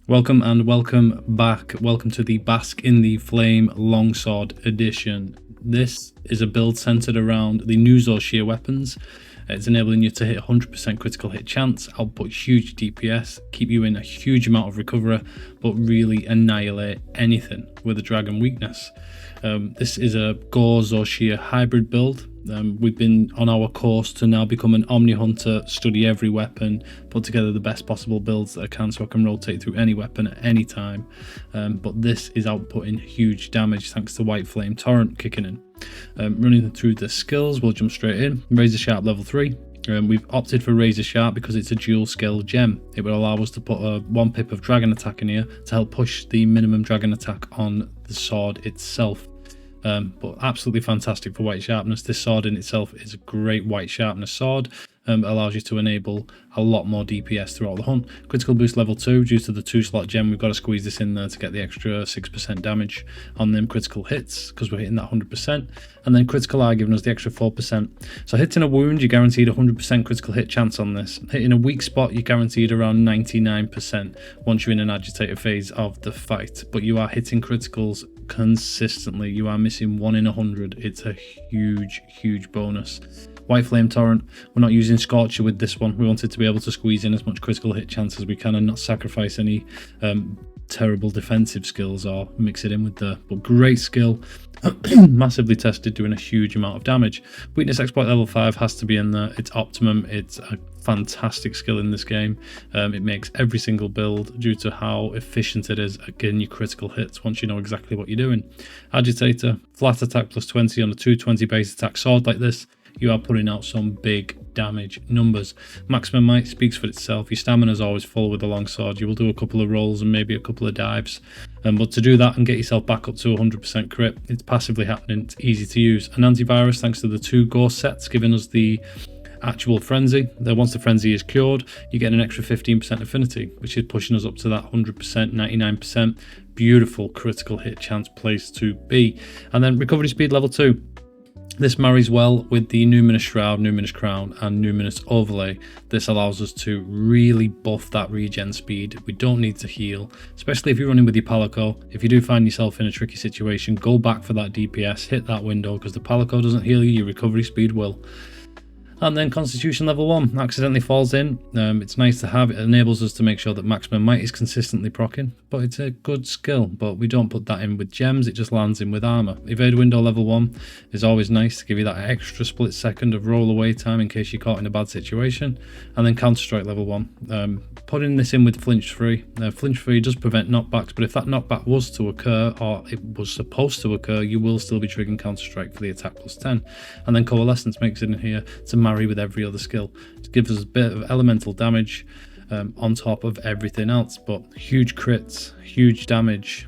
Welcome and welcome back. Welcome to the Bask in the Flame Longsword edition. This is a build centered around the new Zoh Shia weapons. It's enabling you to hit 100% critical hit chance, output huge DPS, keep you in a huge amount of recovery, but really annihilate anything with a dragon weakness. This is a gore Zoh Shia hybrid build. We've been on our course to now become an omni hunter, study every weapon, put together the best possible builds that I can so I can rotate through any weapon at any time. But this is outputting huge damage thanks to White Flame Torrent kicking in. Running through the skills, we'll jump straight in. Razor Sharp level 3. We've opted for Razor Sharp because it's a dual skill gem. It will allow us to put a 1 pip of dragon attack in here to help push the minimum dragon attack on the sword itself. But absolutely fantastic for white sharpness. This sword in itself is a great white sharpness sword. It allows you to enable a lot more DPS throughout the hunt. Critical boost level 2, due to the 2-slot gem, we've got to squeeze this in there to get the extra 6% damage on them critical hits, because we're hitting that 100%. And then critical eye giving us the extra 4%. So hitting a wound, you're guaranteed 100% critical hit chance on this. Hitting a weak spot, you're guaranteed around 99% once you're in an agitated phase of the fight. But you are hitting criticals consistently. You are missing 1 in 100. It's a huge bonus. White Flame Torrent, we're not using Scorcher with this one. We wanted to be able to squeeze in as much critical hit chance as we can and not sacrifice any terrible defensive skills or mix it in with the, but great skill. Massively tested, doing a huge amount of damage. Weakness exploit level 5 has to be in there. It's optimum. It's a fantastic skill in this game. It makes every single build due to how efficient it is at getting you critical hits once you know exactly what you're doing. Agitator, flat attack plus 20 on a 220 base attack sword like this. You are putting out some big damage numbers. Maximum might speaks for itself. Your stamina is always full with the longsword. You will do a couple of rolls and maybe a couple of dives. But to do that and get yourself back up to 100% crit, it's passively happening. It's easy to use. An antivirus thanks to the 2 gore sets, giving us the actual frenzy. Once the frenzy is cured, you get an extra 15% affinity, which is pushing us up to that 100%, 99%. Beautiful critical hit chance place to be. And then recovery speed level 2. This marries well with the Numinous Shroud, Numinous Crown and Numinous Overlay. This allows us to really buff that regen speed. We don't need to heal, especially if you're running with your palico. If you do find yourself in a tricky situation, go back for that DPS, hit that window, because the palico doesn't heal you, your recovery speed will. And then Constitution level 1 accidentally falls in. It's nice to have. It enables us to make sure that maximum might is consistently proccing, but it's a good skill. But we don't put that in with gems, it just lands in with armor. Evade window level 1 is always nice to give you that extra split second of roll away time in case you're caught in a bad situation. And then Counter Strike level 1. Putting this in with flinch free. Flinch free does prevent knockbacks, but if that knockback was to occur, or it was supposed to occur, you will still be triggering Counter Strike for the attack plus 10. And then Coalescence makes it in here to marry with every other skill. It gives us a bit of elemental damage on top of everything else, but huge crits, huge damage.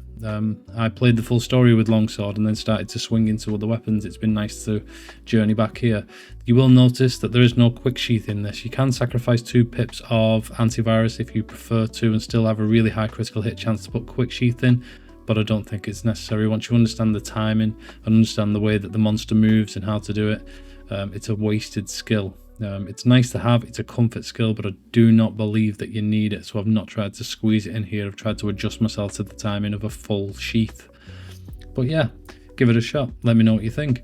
I played the full story with longsword and then started to swing into other weapons. It's been nice to journey back here. You will notice that there is no quick sheath in this. You can sacrifice 2 pips of antivirus if you prefer to and still have a really high critical hit chance to put quick sheath in, but I don't think it's necessary. Once you understand the timing and understand the way that the monster moves and how to do it, it's a wasted skill. It's nice to have, it's a comfort skill, but I do not believe that you need it, so I've not tried to squeeze it in here. I've tried to adjust myself to the timing of a full sheath. But yeah, give it a shot. Let me know what you think.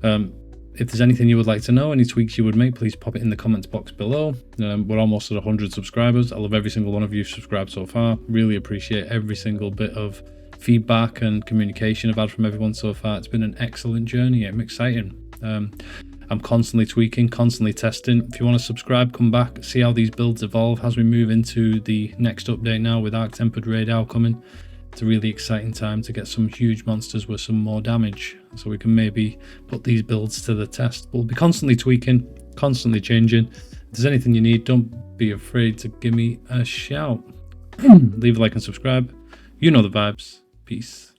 If there's anything you would like to know, any tweaks you would make, please pop it in the comments box below. We're almost at 100 subscribers. I love every single one of you subscribed so far. Really appreciate every single bit of feedback and communication I've had from everyone so far. It's been an excellent journey. I'm exciting. I'm constantly tweaking, constantly testing. If you want to subscribe, come back, see how these builds evolve as we move into the next update now with Arc Tempered Radar coming. It's a really exciting time to get some huge monsters with some more damage, so we can maybe put these builds to the test. We'll be constantly tweaking, constantly changing. If there's anything you need, don't be afraid to give me a shout. Leave a like and subscribe. You know the vibes. Peace.